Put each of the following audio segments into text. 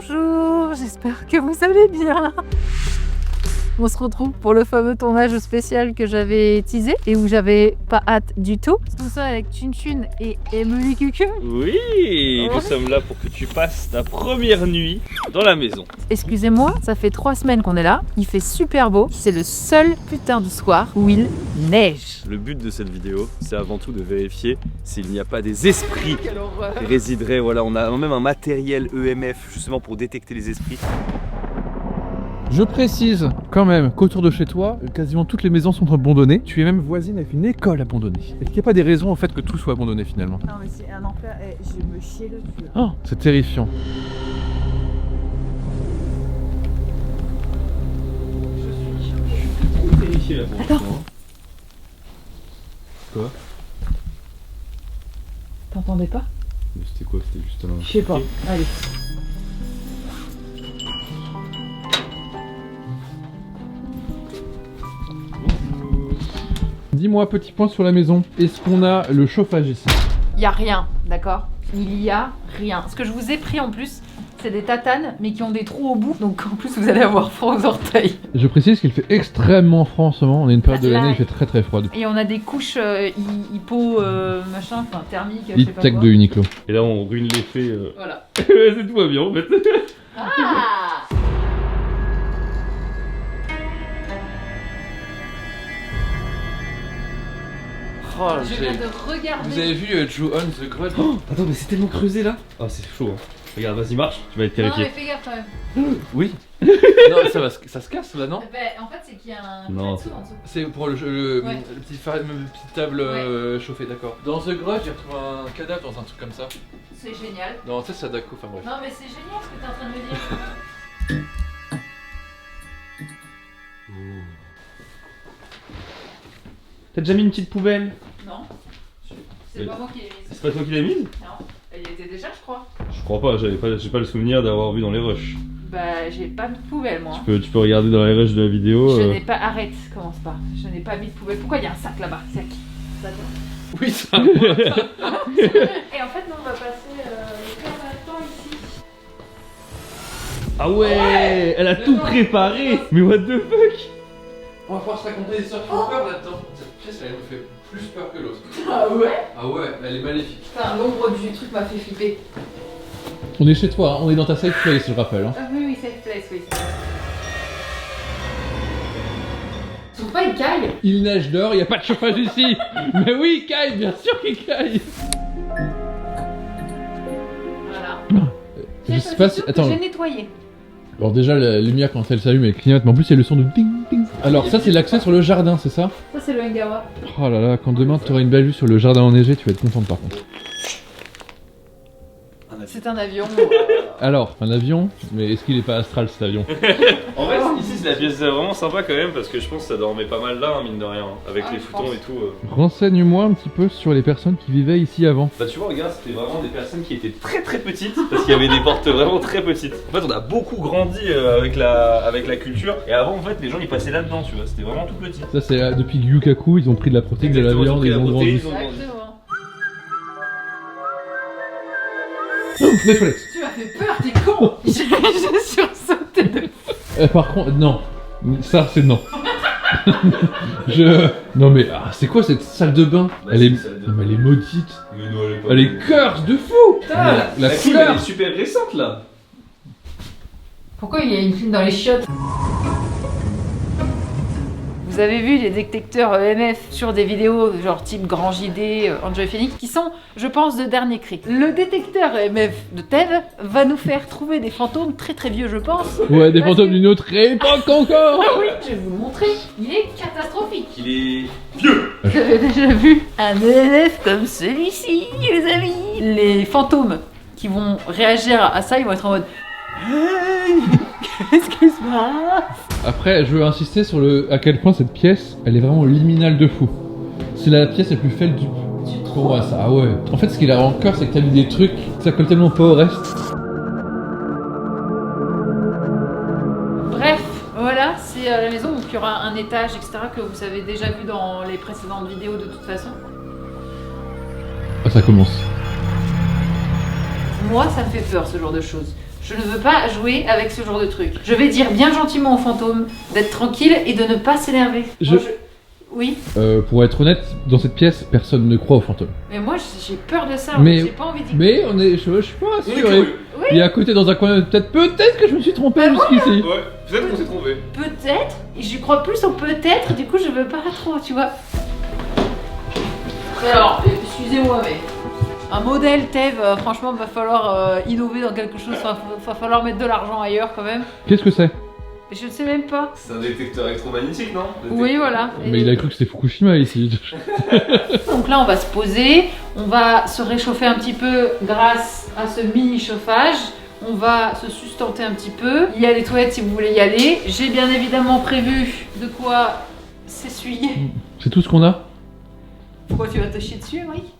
Bonjour, j'espère que vous allez bien. On se retrouve pour le fameux tournage spécial que j'avais teasé et où j'avais pas hâte du tout. Tout ça avec Chun Chun et Emily Cucu. Oui, nous sommes là pour que tu passes ta première nuit dans la maison. Excusez-moi, ça fait 3 semaines qu'on est là, il fait super beau. C'est le seul putain de soir où il neige. Le but de cette vidéo, c'est avant tout de vérifier s'il n'y a pas des esprits qui résideraient. Voilà, on a même un matériel EMF justement pour détecter les esprits. Je précise quand même qu'autour de chez toi, quasiment toutes les maisons sont abandonnées. Tu es même voisine avec une école abandonnée. Est-ce qu'il n'y a pas des raisons au fait que tout soit abandonné finalement? Non mais c'est un enfer, je me chiais dessus. Oh, c'est terrifiant. Je suis trop terrifié là pour l'instant. Quoi? T'entendais pas? Mais c'était quoi? C'était juste un... Je sais pas, allez. Dis-moi, petit point sur la maison. Est-ce qu'on a le chauffage ici? Il y a rien, d'accord? Il y a rien. Ce que je vous ai pris en plus, c'est des tatanes, mais qui ont des trous au bout. Donc en plus, vous allez avoir froid aux orteils. Je précise qu'il fait extrêmement froid en ce moment. On est une période de Là, l'année, il fait très très froid. Et on a des couches hypo, machin, enfin thermiques, je sais Hit pas Tech quoi. de Uniqlo. Et là on ruine l'effet. Voilà. C'est tout va bien en fait. Ah! Oh, Je viens de regarder. Vous avez vu Joe on the Grudge? Attends, mais c'est tellement creusé là. Ah, c'est chaud. Hein. Regarde, vas-y, marche, tu vas être Non terrifié. mais fais gaffe quand même. Oui. Non, ça se casse là, non? En fait, c'est qu'il y a un Non, plateau en dessous. C'est pour le Ouais. petite table chauffée, d'accord. Dans The Grudge, j'ai retrouvé un cadavre dans un truc comme ça. C'est génial. Non, ça c'est Sadako, enfin bref. Non mais c'est génial ce que t'es en train de me dire. T'as déjà mis une petite poubelle? Non. C'est Mais- pas moi qui l'ai mise. C'est pas toi qui l'as mise? Non. Elle y était déjà, je crois. Je crois pas, j'ai pas le souvenir d'avoir vu dans les rushs. Bah, j'ai pas mis de poubelle moi. Tu peux regarder dans les rushs de la vidéo. Je n'ai pas. Arrête, commence pas. Je n'ai pas mis de poubelle. Pourquoi il y a un sac là-bas? Sac. Ça va. Oui, ça. Et en fait, nous on va passer le temps ici. Ah ouais, elle a tout préparé. Mais what the fuck? On va pouvoir se raconter des histoires qui font peur là-dedans. Cette pièce, elle me fait plus peur que l'autre. Ah ouais? Ah ouais, elle est maléfique. Putain, l'ombre du truc m'a fait flipper. On est chez toi, hein. On est dans ta safe place, je rappelle. Hein. Ah oui, safe place, oui. Sauf pas, il caille. Il neige dehors, il n'y a pas de chauffage ici. Mais oui, il caille, bien sûr qu'il caille. Voilà. Je sais pas si. Attends. J'ai nettoyé. Alors, déjà, la lumière quand elle s'allume, elle clignote, mais en plus, il y a le son de ding ding. Alors, ça, c'est l'accès sur le jardin, c'est ça? Ça, c'est le Ngawa. Oh là là, quand demain tu auras une belle vue sur le jardin enneigé, tu vas être contente par contre. C'est un avion. Alors, un avion, mais est-ce qu'il est pas astral cet avion? En fait, ici c'est la pièce vraiment sympa quand même parce que je pense que ça dormait pas mal là, hein, mine de rien, hein, avec les je foutons pense. et tout. Renseigne-moi un petit peu sur les personnes qui vivaient ici avant. Bah tu vois, regarde, c'était vraiment des personnes qui étaient très très petites parce qu'il y avait des portes vraiment très petites. En fait, on a beaucoup grandi avec la culture et avant en fait les gens ils passaient là-dedans, tu vois, c'était vraiment tout petit. Ça, c'est depuis Gyukaku, ils ont pris de la protéine, de la Exactement, viande, ils ils ont ont pris la grandi. protéine, Exactement. Netflix. Tu m'as fait peur, t'es con. J'ai sursauté de... Par contre, non. Ça, c'est non. Non mais, c'est quoi cette salle de bain? Bah, elle c'est est... une salle de Non, mais bain. elle est maudite. Mais non, elle est pas. Elle est curse de fou. Putain, La clim, couleur. elle est super récente là. Pourquoi il y a une clim dans les chiottes? Vous avez vu les détecteurs EMF sur des vidéos genre type Grand JD, Enjoy Phoenix, qui sont, je pense, de dernier cri. Le détecteur EMF de Tev va nous faire trouver des fantômes très très vieux, je pense. Ouais, des Parce fantômes que- d'une autre époque encore. Ah oui, je vais vous le montrer. Il est catastrophique. Il est vieux. Vous avez déjà vu un EMF comme celui-ci, les amis? Les fantômes qui vont réagir à ça, ils vont être en mode hey, qu'est-ce qui se passe? Après, je veux insister sur à quel point cette pièce, elle est vraiment liminale de fou. C'est la pièce la plus faible du... Pour moi, ça, ah ouais. En fait, ce qui la rend encore, c'est que t'as mis des trucs, ça colle tellement pas au reste. Bref, voilà, c'est la maison où il y aura un étage, etc. que vous avez déjà vu dans les précédentes vidéos de toute façon. Ah, ça commence. Moi, ça me fait peur ce genre de choses. Je ne veux pas jouer avec ce genre de truc. Je vais dire bien gentiment au fantôme d'être tranquille et de ne pas s'énerver. Oui. Pour être honnête, dans cette pièce, personne ne croit aux fantômes. Mais moi j'ai peur de ça, Mais- j'ai pas envie d'y Mais on est, je suis pas sûr. Oui. Il est à côté dans un coin, peut-être que je me suis trompé jusqu'ici. Ouais, peut-être qu'on s'est trompé. Peut-être, j'y crois plus au peut-être, du coup je veux pas trop, tu vois. Alors, excusez-moi, mais un modèle TEV, franchement, va falloir innover dans quelque chose, va falloir mettre de l'argent ailleurs quand même. Qu'est-ce que c'est? Je ne sais même pas. C'est un détecteur électromagnétique, non? Oui, voilà. Mais il a cru que c'était Fukushima ici. Donc là, on va se poser, on va se réchauffer un petit peu grâce à ce mini chauffage. On va se sustenter un petit peu. Il y a les toilettes si vous voulez y aller. J'ai bien évidemment prévu de quoi s'essuyer. C'est tout ce qu'on a? Pourquoi tu vas te chier dessus, Emmerich?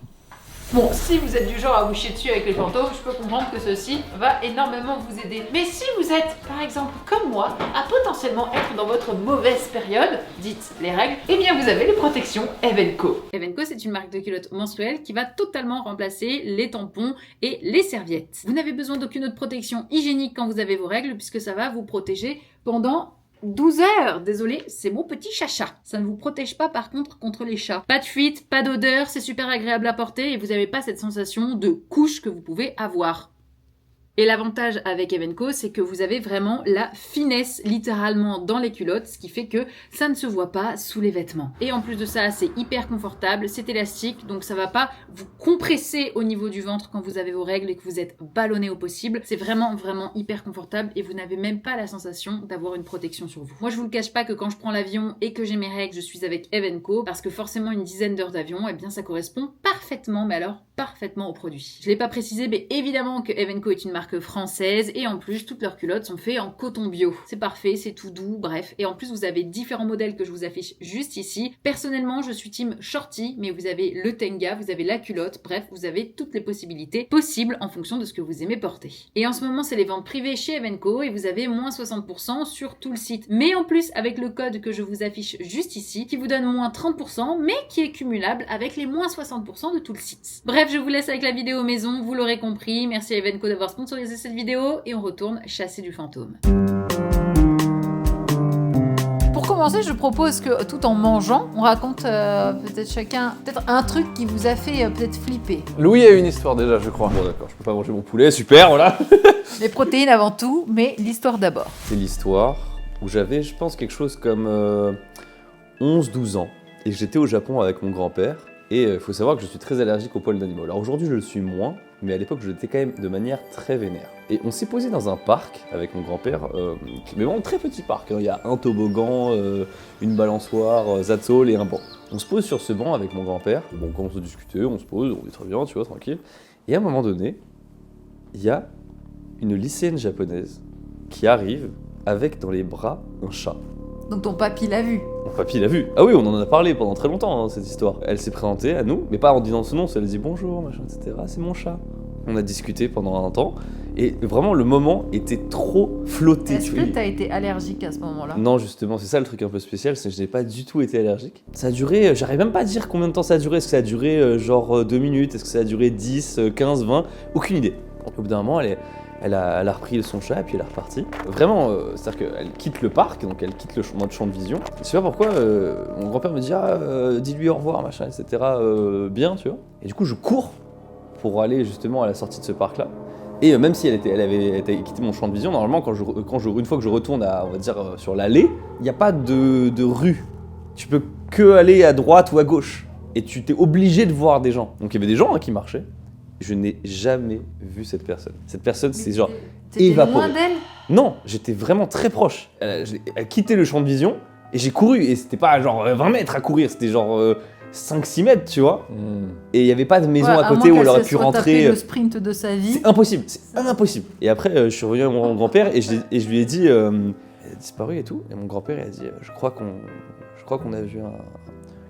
Bon, si vous êtes du genre à vous chier dessus avec les fantômes, je peux comprendre que ceci va énormément vous aider. Mais si vous êtes, par exemple, comme moi, à potentiellement être dans votre mauvaise période, dites les règles, eh bien vous avez les protections Evenco. Evenco, c'est une marque de culottes menstruelles qui va totalement remplacer les tampons et les serviettes. Vous n'avez besoin d'aucune autre protection hygiénique quand vous avez vos règles, puisque ça va vous protéger pendant 12 heures. Désolé, c'est mon petit chacha. Ça ne vous protège pas par contre les chats. Pas de fuite, pas d'odeur, c'est super agréable à porter et vous n'avez pas cette sensation de couche que vous pouvez avoir. Et l'avantage avec Evenco, c'est que vous avez vraiment la finesse littéralement dans les culottes, ce qui fait que ça ne se voit pas sous les vêtements. Et en plus de ça, c'est hyper confortable, c'est élastique, donc ça va pas vous compresser au niveau du ventre quand vous avez vos règles et que vous êtes ballonné au possible. C'est vraiment hyper confortable et vous n'avez même pas la sensation d'avoir une protection sur vous. Moi, je vous le cache pas que quand je prends l'avion et que j'ai mes règles, je suis avec Evenco, parce que forcément une dizaine d'heures d'avion, eh bien ça correspond parfaitement, mais alors parfaitement au produit. Je l'ai pas précisé, mais évidemment que Evenco est une marque française et en plus toutes leurs culottes sont faites en coton bio. C'est parfait, c'est tout doux, bref. Et en plus vous avez différents modèles que je vous affiche juste ici. Personnellement je suis team shorty, mais vous avez le tenga, vous avez la culotte, bref vous avez toutes les possibilités possibles en fonction de ce que vous aimez porter. Et en ce moment c'est les ventes privées chez Evenco et vous avez moins 60% sur tout le site. Mais en plus avec le code que je vous affiche juste ici, qui vous donne moins 30%, mais qui est cumulable avec les moins 60% de tout le site. Bref, je vous laisse avec la vidéo maison, vous l'aurez compris. Merci à Evenco d'avoir sponsorisé cette vidéo et on retourne chasser du fantôme. Pour commencer, je propose que tout en mangeant, on raconte peut-être chacun un truc qui vous a fait peut-être flipper. Louis a une histoire déjà, je crois. Bon d'accord, je peux pas manger mon poulet, super, voilà. Les protéines avant tout, mais l'histoire d'abord. C'est l'histoire où j'avais, je pense, quelque chose comme 11-12 ans. Et j'étais au Japon avec mon grand-père. Et il faut savoir que je suis très allergique aux poils d'animaux. Alors aujourd'hui, je le suis moins, mais à l'époque, je l'étais quand même de manière très vénère. Et on s'est posé dans un parc avec mon grand-père, mais vraiment très petit parc. Hein. Il y a un toboggan, une balançoire, Zatzol et un banc. On se pose sur ce banc avec mon grand-père. Bon, on commence à discuter, on se pose, on est très bien, tu vois, tranquille. Et à un moment donné, il y a une lycéenne japonaise qui arrive avec dans les bras un chat. Donc ton papy l'a vu. Mon papy l'a vu. Ah oui, on en a parlé pendant très longtemps, hein, cette histoire. Elle s'est présentée à nous, mais pas en disant son nom, elle a dit bonjour, machin, etc. C'est mon chat. On a discuté pendant un temps, et vraiment le moment était trop flotté. Est-ce que t'as été allergique à ce moment-là? Non, justement, c'est ça le truc un peu spécial, c'est que je n'ai pas du tout été allergique. Ça a duré, j'arrive même pas à dire combien de temps ça a duré. Est-ce que ça a duré genre 2 minutes? Est-ce que ça a duré 10, 15, 20? Aucune idée. Au bout d'un moment, elle a repris son chat et puis elle est repartie. Vraiment, c'est-à-dire qu'elle quitte le parc, donc elle quitte notre champ de vision. Je sais pas pourquoi, mon grand-père me dit dis-lui au revoir, machin, etc. Bien, tu vois. Et du coup, je cours pour aller justement à la sortie de ce parc-là. Et même si elle avait quitté mon champ de vision, normalement, une fois que je retourne on va dire, sur l'allée, il n'y a pas de rue. Tu peux que aller à droite ou à gauche. Et tu t'es obligé de voir des gens. Donc il y avait des gens qui marchaient. Je n'ai jamais vu cette personne. Cette personne, c'est genre évaporé. T'étais loin d'elle? Non, j'étais vraiment très proche. Elle a quitté le champ de vision et j'ai couru. Et c'était pas genre 20 mètres à courir, c'était genre 5-6 mètres, tu vois. Et il n'y avait pas de maison à côté où elle aurait pu rentrer. Le sprint de sa vie. C'est impossible, c'est impossible. Et après, je suis revenu à mon grand-père et je lui ai dit, elle a disparu et tout. Et mon grand-père, il a dit, je crois qu'on a vu un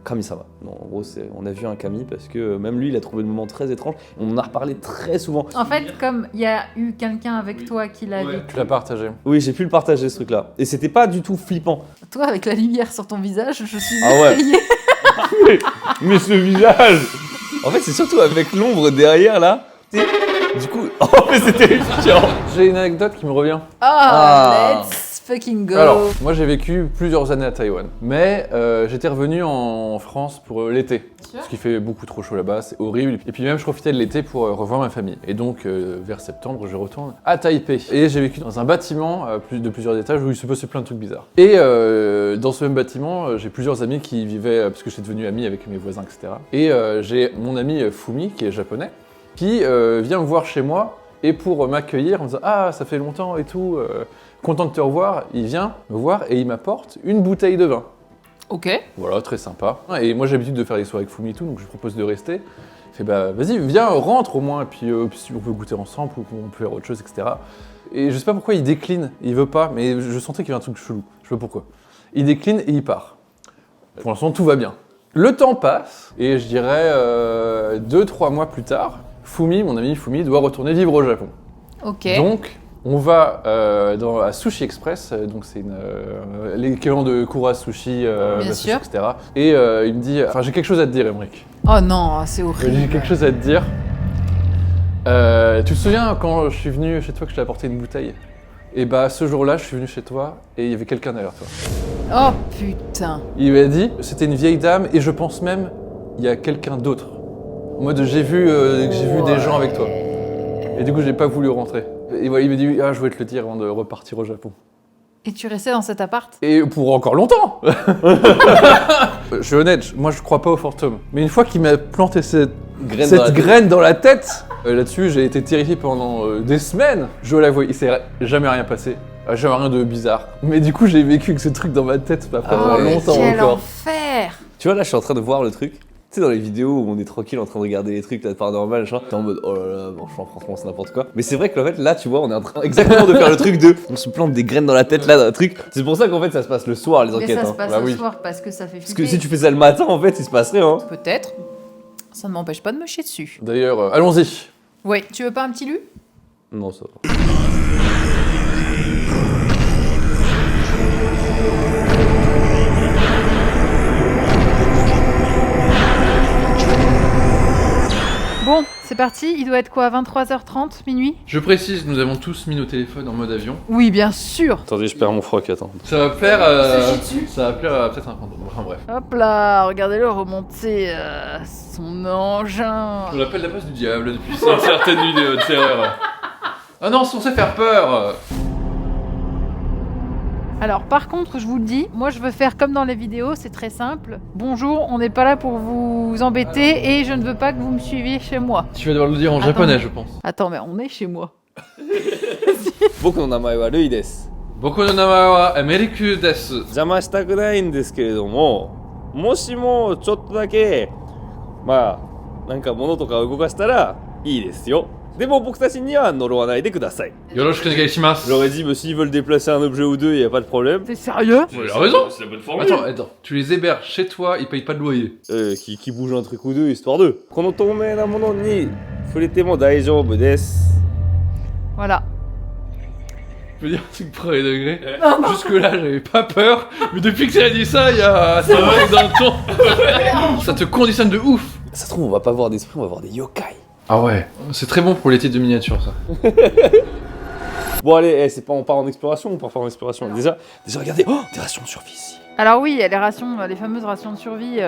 Kami-sama. Non, en gros, on a vu un Kami parce que même lui, il a trouvé le moment très étrange. On en a reparlé très souvent. En fait, comme il y a eu quelqu'un avec toi qui l'a vécu. Tu l'as partagé. Oui, j'ai pu le partager ce truc-là. Et c'était pas du tout flippant. Toi, avec la lumière sur ton visage, je suis effrayée. Mais ce visage. En fait, c'est surtout avec l'ombre derrière là. Du coup, oh mais c'était terrifiant. J'ai une anecdote qui me revient. Ah, let's fucking go. Alors, moi j'ai vécu plusieurs années à Taïwan, mais j'étais revenu en France pour l'été. Parce qu'il fait beaucoup trop chaud là-bas, c'est horrible. Et puis même je profitais de l'été pour revoir ma famille. Et donc vers septembre, je retourne à Taipei. Et j'ai vécu dans un bâtiment de plusieurs étages où il se passait plein de trucs bizarres. Et dans ce même bâtiment, j'ai plusieurs amis qui vivaient, parce que j'étais devenu ami avec mes voisins, etc. Et j'ai mon ami Fumi, qui est japonais, qui vient me voir chez moi. Et pour m'accueillir en me disant « Ah, ça fait longtemps et tout, content de te revoir », il vient me voir et il m'apporte une bouteille de vin. Ok. Voilà, très sympa. Et moi j'ai l'habitude de faire des soirées avec Fumi et tout, donc je lui propose de rester. Il fait bah vas-y, viens, rentre au moins, et puis si on peut goûter ensemble, ou on peut faire autre chose, etc. Et je sais pas pourquoi il décline, il veut pas, mais je sentais qu'il y avait un truc chelou, je sais pas pourquoi. Il décline et il part. Pour l'instant tout va bien. Le temps passe, et je dirais 2-3 mois plus tard, Fumi, mon ami Fumi, doit retourner vivre au Japon. Ok. Donc, on va à Sushi Express, donc c'est l'équivalent de Kura Sushi, Bien sûr. etc. Et il me dit, enfin j'ai quelque chose à te dire, Emmerich. Oh non, c'est horrible. J'ai quelque chose à te dire. Tu te souviens quand je suis venu chez toi que je t'ai apporté une bouteille? Et bah ce jour-là, je suis venu chez toi et il y avait quelqu'un derrière toi. Oh putain. Il m'a dit, c'était une vieille dame et je pense même, il y a quelqu'un d'autre. En mode, j'ai vu des gens avec toi. Et du coup, j'ai pas voulu rentrer. Et voilà, il m'a dit, ah, je voulais te le dire avant de repartir au Japon. Et tu restais dans cet appart? Et pour encore longtemps. Je suis honnête, moi je crois pas aux fantômes. Mais une fois qu'il m'a planté cette graine dans la tête, là-dessus j'ai été terrifié pendant des semaines. Je la vois, il s'est jamais rien passé. Jamais rien de bizarre. Mais du coup j'ai vécu avec ce truc dans ma tête pendant longtemps quel encore. enfer. Tu vois là, je suis en train de voir le truc. Tu sais, dans les vidéos où on est tranquille en train de regarder les trucs là, de paranormal, machin, t'es en mode oh là là, bon, franchement c'est n'importe quoi. Mais c'est vrai que en fait là, tu vois, on est en train exactement de faire le truc de on se plante des graines dans la tête là, dans un truc. C'est pour ça qu'en fait ça se passe le soir les Mais enquêtes. ça se Hein. passe Bah le oui. soir parce que ça fait flipper. Parce que si tu fais ça le matin, en fait, il se passerait. Hein. Peut-être. Ça ne m'empêche pas de me chier dessus. D'ailleurs, allons-y. Ouais, tu veux pas un petit lu? Non, ça va. Bon, c'est parti. Il doit être quoi, 23h30, minuit? Je précise, nous avons tous mis nos téléphones en mode avion. Oui, bien sûr. Attendez, je perds mon froc, attends. Ça va plaire Il se chie dessus. ça va plaire à peut-être un fantôme. Enfin bref. Hop là, regardez-le remonter son engin. On l'appelle la place du diable depuis certaines vidéos de terreur. Ah non, c'est censé faire peur. Alors par contre, je vous le dis, moi je veux faire comme dans les vidéos, c'est très simple. Bonjour, on n'est pas là pour vous embêter et je ne veux pas que vous me suiviez chez moi. Tu vas devoir le dire en Attends. japonais, je pense. Attends, mais on est chez moi. Boku no namae wa Rui desu. Boku no namae wa Emeriku desu. 邪魔したくないんですけれども、もしもちょっとだけまあなんか物とか動かしたらいいですよ。でも僕たちには呪わないでください。 Yoroshiku onegai shimasu. J'aurais dit, mais s'ils veulent déplacer un objet ou deux, y a pas de problème. T'es sérieux? Ouais, il a raison. C'est la bonne formule. Attends, tu les héberges chez toi, ils payent pas de loyer. Qui bouge un truc ou deux, histoire d'eux. この透明なものに触れても大丈夫です。 Voilà. Je veux dire un truc premier degré. Jusque là, j'avais pas peur, mais depuis que tu as dit ça, il y a ça arrive dans le ton. Ça te conditionne de ouf. Ça se trouve, on va pas voir d'esprit, on va voir des yokai. Ah ouais, c'est très bon pour les titres de miniature ça. Bon allez, c'est pas on part en exploration, on part pas en exploration. Déjà regardez, oh, des rations de survie ici. Alors oui, il y a les rations, les fameuses rations de survie.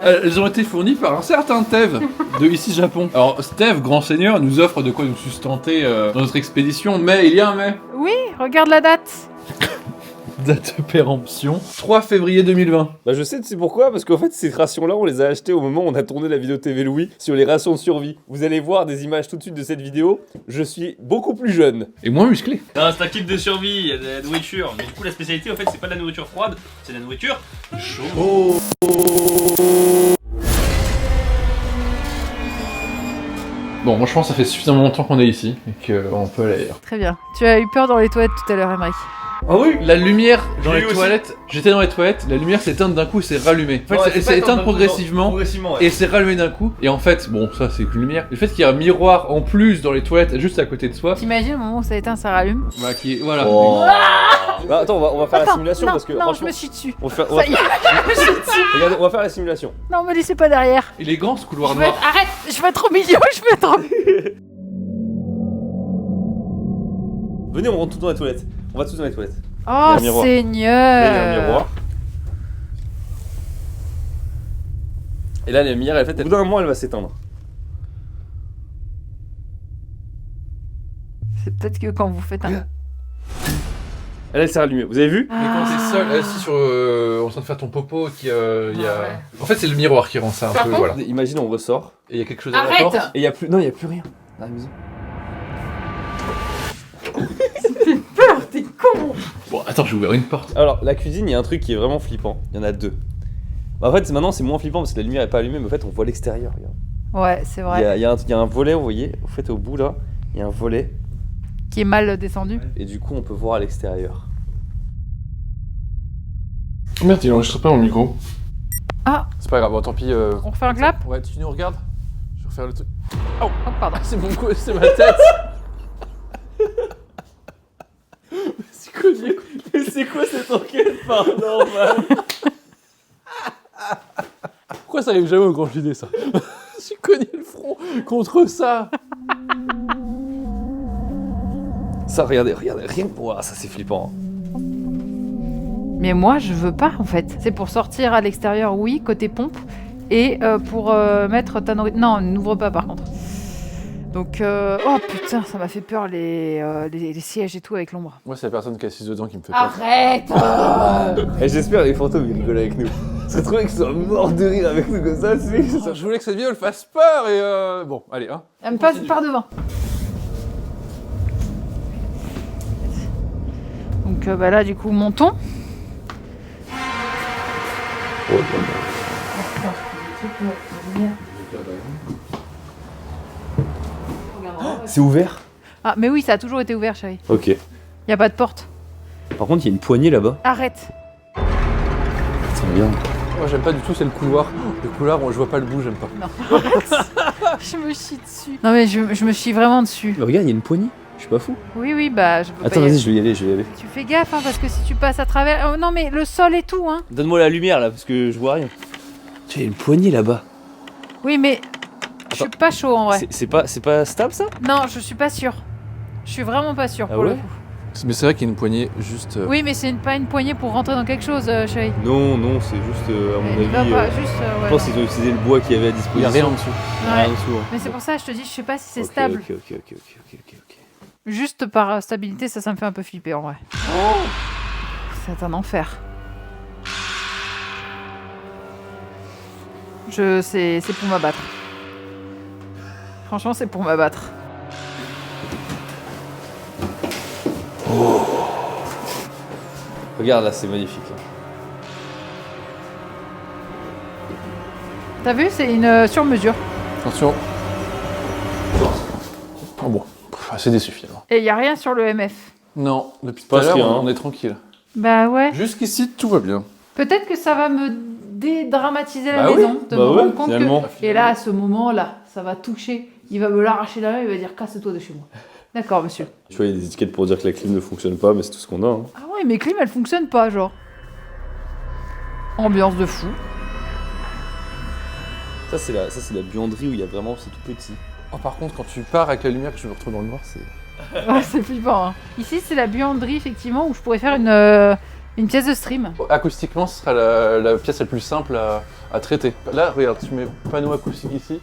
Elles ont été fournies par un certain Tev de ici Japon. Alors Tev, grand seigneur, nous offre de quoi nous sustenter dans notre expédition, mais il y a un mais. Oui, regarde la date. Date de péremption, 3 février 2020. Bah je sais, tu sais pourquoi? Parce qu'en fait ces rations-là, on les a achetées au moment où on a tourné la vidéo TV Louis sur les rations de survie. Vous allez voir des images tout de suite de cette vidéo. Je suis beaucoup plus jeune. Et moins musclé. Non, c'est un kit de survie, il y a de la nourriture. Mais du coup, la spécialité, en fait, c'est pas de la nourriture froide, c'est de la nourriture chaude. Bon, moi je pense que ça fait suffisamment longtemps qu'on est ici et qu'on peut aller ailleurs. Très bien. Tu as eu peur dans les toilettes tout à l'heure, Emmerich. Ah oui, la lumière dans J'ai les eu aussi. toilettes, j'étais dans les toilettes, la lumière s'est éteinte d'un coup et s'est rallumée. En fait, elle s'est éteinte progressivement. Progressivement, ouais. Et s'est rallumée d'un coup. Et en fait, bon, ça c'est qu'une lumière. Le fait qu'il y ait un miroir en plus dans les toilettes, juste à côté de soi, T'imagines au moment où ça éteint, ça rallume? bah, qui est. Voilà. Oh. Bah, attends, on va faire la simulation non, parce que non, franchement, je me suis dessus. on va faire, Ça y est, je me suis dessus. regardez, on va faire la simulation. Non, me laissez pas derrière. Il est grand ce couloir Je veux noir. être... Arrête, je veux être au milieu, je veux être au milieu. Venez, on rentre tous dans les toilettes. On va tous dans les toilettes. Oh un miroir. Seigneur. Là, il y a un miroir. Et là, la lumière, en fait, au bout d'un moment, elle va s'éteindre. C'est peut-être que quand vous faites un... Elle s'est rallumée. Vous avez vu? Mais quand t'es seul, assis sur, en train de faire ton popo, il y a... ouais. En fait, c'est le miroir qui rend ça un Par peu, contre- voilà. Imagine, on ressort. Et il y a quelque chose à la Arrête. porte. Et il y a plus... Non, il y a plus rien dans la maison. T'es con. Bon, attends, j'ai ouvert une porte. Alors, la cuisine, il y a un truc qui est vraiment flippant. Il y en a deux. Bah, en fait, maintenant, c'est moins flippant parce que la lumière est pas allumée, mais en fait, on voit l'extérieur. Regarde. Ouais, c'est vrai. Il y a un volet, vous voyez, au fait, au bout là, il y a un volet. Qui est mal descendu. Et du coup, on peut voir à l'extérieur. Oh merde, il enregistre pas mon micro. Ah, C'est pas grave, bon, tant pis. on refait un clap. Ouais, tu nous regardes. Je vais refaire le truc. Oh, pardon. C'est mon cou, c'est ma tête. C'est connu. Mais c'est quoi cette enquête paranormale? Pourquoi ça arrive jamais au Grand JD, ça? J'ai cogné le front contre ça. Ça, regardez, rien que pour... Ah, ça c'est flippant. Mais moi, je veux pas, en fait. C'est pour sortir à l'extérieur, oui, côté pompe. Et pour mettre ta nourriture... Non, n'ouvre pas, par contre. Donc, oh putain, ça m'a fait peur, les sièges et tout avec l'ombre. Moi, c'est la personne qui est assise dedans qui me fait peur. Arrête. Et j'espère les fantômes ils rigolent avec nous. C'est trop qu'ils soient morts de rire avec nous comme ça, c'est... Oh, je voulais que cette vidéo elle fasse peur et bon, allez, hein. Elle me passe par devant. Donc bah là, du coup, montons. C'est ouvert? Ah, mais oui, ça a toujours été ouvert, chérie. Ok. Y a pas de porte. Par contre, il y a une poignée là-bas. Arrête. Ça me vient. Moi, j'aime pas du tout, c'est le couloir. Le couloir, je vois pas le bout, j'aime pas. Non, arrête. Je me chie dessus. Non, mais je me chie vraiment dessus. Mais regarde, il y a une poignée. Je suis pas fou. Oui, oui, bah, je peux Attends, pas y vas-y, aller. je vais y aller. Tu fais gaffe, hein, parce que si tu passes à travers... Oh, non, mais le sol et tout, hein. Donne-moi la lumière là, parce que je vois rien. Tu sais, il y a une poignée là-bas. Oui, mais je suis pas chaud, en vrai. C'est pas stable ça? Non, je suis pas sûre. Je suis vraiment pas sûre, Ah pour le ouais coup. Mais c'est vrai qu'il y a une poignée juste. Oui, mais c'est pas une poignée pour rentrer dans quelque chose, chérie. Non, c'est juste, à mon Il va avis. pas, juste, Je ouais, pense non. qu'ils ont utilisé le bois qu'il y avait à Il y disposition. a rien en dessous. Il y a rien en dessous, hein. Mais c'est pour ça, je te dis, je sais pas si c'est Ok, stable. Ok. Juste par stabilité, ça me fait un peu flipper, en vrai. C'est un enfer. C'est pour m'abattre. Franchement, c'est pour m'abattre. Regarde là, c'est magnifique. Là. T'as vu, c'est une sur-mesure. Attention. Oh bon, assez déçu finalement. Et y a rien sur le MF. Non, depuis tout Pas à l'heure, sûr, hein. on est tranquille. Bah ouais. Jusqu'ici, tout va bien. Peut-être que ça va me dédramatiser la Bah oui. maison. De me rendre compte finalement. que... Et là, à ce moment-là, ça va toucher. Il va me l'arracher la main, il va dire casse-toi de chez moi. D'accord, monsieur. Tu vois, il y a des étiquettes pour dire que la clim ne fonctionne pas, mais c'est tout ce qu'on a. Hein. Ah ouais, mes clims, elles fonctionnent pas, genre. Ambiance de fou. Ça, c'est la buanderie où il y a vraiment, c'est tout petit. Oh, par contre, quand tu pars avec la lumière que je me retrouve dans le noir, c'est. Ouais, c'est flippant. Hein. Ici, c'est la buanderie, effectivement, où je pourrais faire une pièce de stream. Acoustiquement, ce sera la pièce la plus simple à traiter. Là, regarde, tu mets panneau acoustique ici,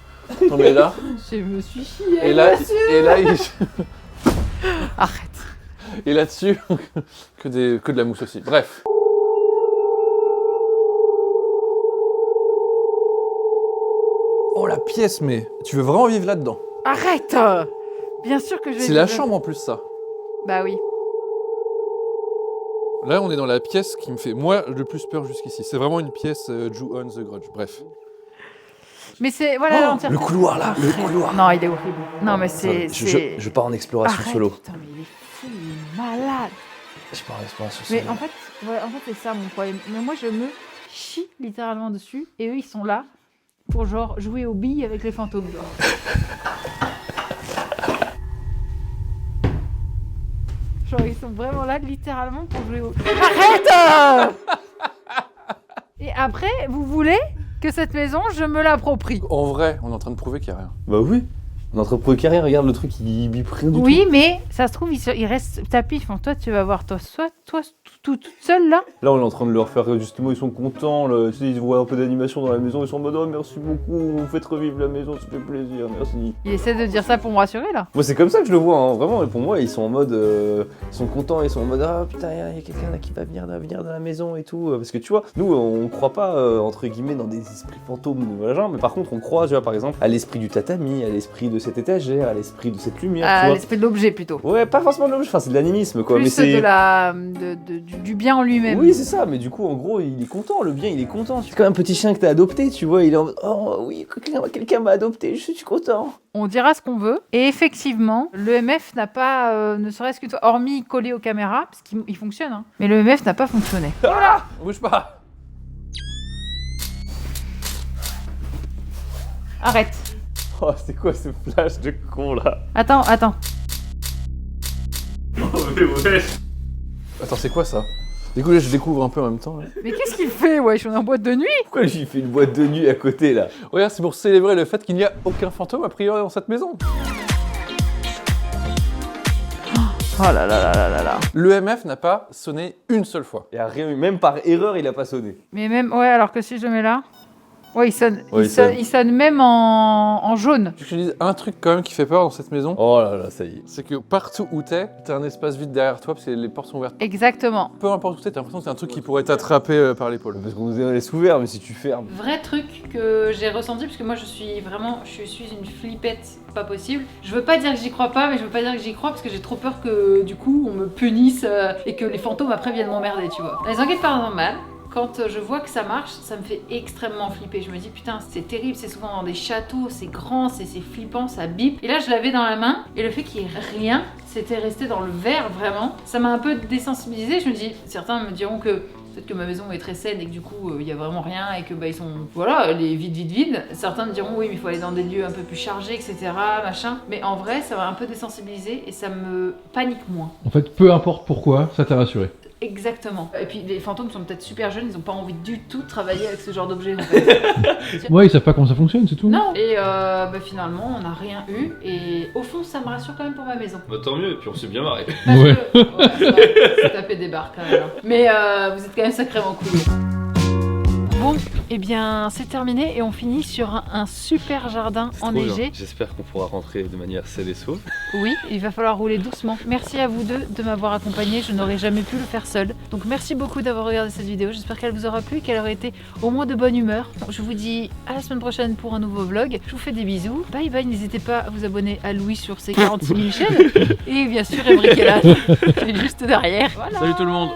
t'en mets là, Je me suis chiée. et là, monsieur. Arrête. et là-dessus, que de la mousse aussi. Bref. Oh la pièce, mais tu veux vraiment vivre là-dedans? Arrête. Bien sûr que je vais... C'est la chambre en plus, ça. Bah oui. Là, on est dans la pièce qui me fait, moi, le plus peur jusqu'ici. C'est vraiment une pièce Ju On The Grudge. Bref. Mais c'est... Voilà, l'entièreté. Le couloir là, le couloir. Non, il est horrible. Non, mais c'est... Je pars en exploration Arrête, solo. Putain, mais il est fou, il est malade. Je pars en exploration Mais solo. en fait c'est ça mon problème. Mais moi, je me chie littéralement dessus. Et eux, ils sont là pour genre jouer aux billes avec les fantômes. Genre, ils sont vraiment là littéralement pour jouer aux... Arrête. Et après, vous voulez que cette maison, je me l'approprie. En vrai, on est en train de prouver qu'il n'y a rien. Bah oui. On est entre pro et carrière, regarde le truc, il bip rien du tout. Oui, mais ça se trouve, il reste tapis. Enfin, toi, tu vas voir, toi toute seule là. Là, on est en train de leur faire justement, ils sont contents, là. Tu sais, ils voient un peu d'animation dans la maison, ils sont en mode oh merci beaucoup, vous faites revivre la maison, ça fait plaisir, merci. Il essaie de dire ça pour me rassurer là. Moi, c'est comme ça que je le vois, hein, vraiment. Et pour moi, ils sont en mode, ils sont contents, ils sont en mode ah putain, il y a quelqu'un là qui va venir dans la maison et tout. Parce que tu vois, nous, on croit pas entre guillemets dans des esprits fantômes, voilà, genre, mais par contre, on croit, tu vois, par exemple, à l'esprit du tatami, à l'esprit de cette étagère, à l'esprit de cette lumière. Tu vois. L'esprit de l'objet plutôt. Ouais, pas forcément de l'objet, enfin, c'est de l'animisme quoi. Plus mais c'est du bien en lui-même. Oui, c'est ça, mais du coup, en gros, il est content, le bien, il est content. C'est comme un petit chien que t'as adopté, tu vois, il est en mode oh oui, quelqu'un m'a adopté, je suis content. On dira ce qu'on veut. Et effectivement, l'EMF n'a pas, ne serait-ce que toi, hormis collé aux caméras, parce qu'il fonctionne, hein, mais l'EMF n'a pas fonctionné. Voilà, bouge pas. Arrête. Oh, c'est quoi ce flash de con là? Attends. Attends, c'est quoi ça? Du coup, là, je découvre un peu en même temps. Là. Mais qu'est-ce qu'il fait, wesh? On est en boîte de nuit? Pourquoi j'ai fait une boîte de nuit à côté là? Regarde, c'est pour célébrer le fait qu'il n'y a aucun fantôme a priori dans cette maison. Oh là là là là là là. L'EMF n'a pas sonné une seule fois. Il y a rien, même par erreur, il a pas sonné. Mais même, ouais, alors que si je le mets là... Ouais, il sonne, Ouais, il sonne même en jaune. Je te dis un truc quand même qui fait peur dans cette maison. Oh là là, ça y est. C'est que partout où t'as un espace vide derrière toi parce que les portes sont ouvertes. Exactement. Peu importe où t'as l'impression que c'est un truc qui pourrait t'attraper par l'épaule. Parce qu'on nous laisse ouvert, mais si tu fermes. Vrai truc que j'ai ressenti, parce que moi je suis une flippette pas possible. Je veux pas dire que j'y crois pas, mais je veux pas dire que j'y crois parce que j'ai trop peur que du coup on me punisse et que les fantômes après viennent m'emmerder, tu vois. Dans les enquêtes paranormales, quand je vois que ça marche, ça me fait extrêmement flipper. Je me dis putain, c'est terrible, c'est souvent dans des châteaux, c'est grand, c'est flippant, ça bip. Et là je l'avais dans la main et le fait qu'il y ait rien, c'était resté dans le verre vraiment. Ça m'a un peu désensibilisée. Je me dis, certains me diront que peut-être que ma maison est très saine et que du coup il y a vraiment rien et que bah ils sont voilà les vides. Certains me diront oui mais il faut aller dans des lieux un peu plus chargés etc machin. Mais en vrai ça m'a un peu désensibilisée et ça me panique moins. En fait, peu importe pourquoi, ça t'a rassuré. Exactement. Et puis les fantômes sont peut-être super jeunes, ils ont pas envie du tout de travailler avec ce genre d'objet en fait. Ouais, ils savent pas comment ça fonctionne, c'est tout. Non. Et bah, finalement on n'a rien eu et au fond ça me rassure quand même pour ma maison. Bah tant mieux, et puis on s'est bien marré. Parce Ouais. que c'est tapé des barres quand même. Hein. Mais vous êtes quand même sacrément cool. Bon, et bien c'est terminé et on finit sur un super jardin enneigé. J'espère qu'on pourra rentrer de manière saine et sauve. Oui, il va falloir rouler doucement. Merci à vous deux de m'avoir accompagné, je n'aurais jamais pu le faire seule. Donc merci beaucoup d'avoir regardé cette vidéo, j'espère qu'elle vous aura plu, qu'elle aura été au moins de bonne humeur. Je vous dis à la semaine prochaine pour un nouveau vlog. Je vous fais des bisous. Bye bye, n'hésitez pas à vous abonner à Louis sur ses 46 000 chaînes. Et bien sûr, Emric est là, juste derrière. Voilà. Salut tout le monde.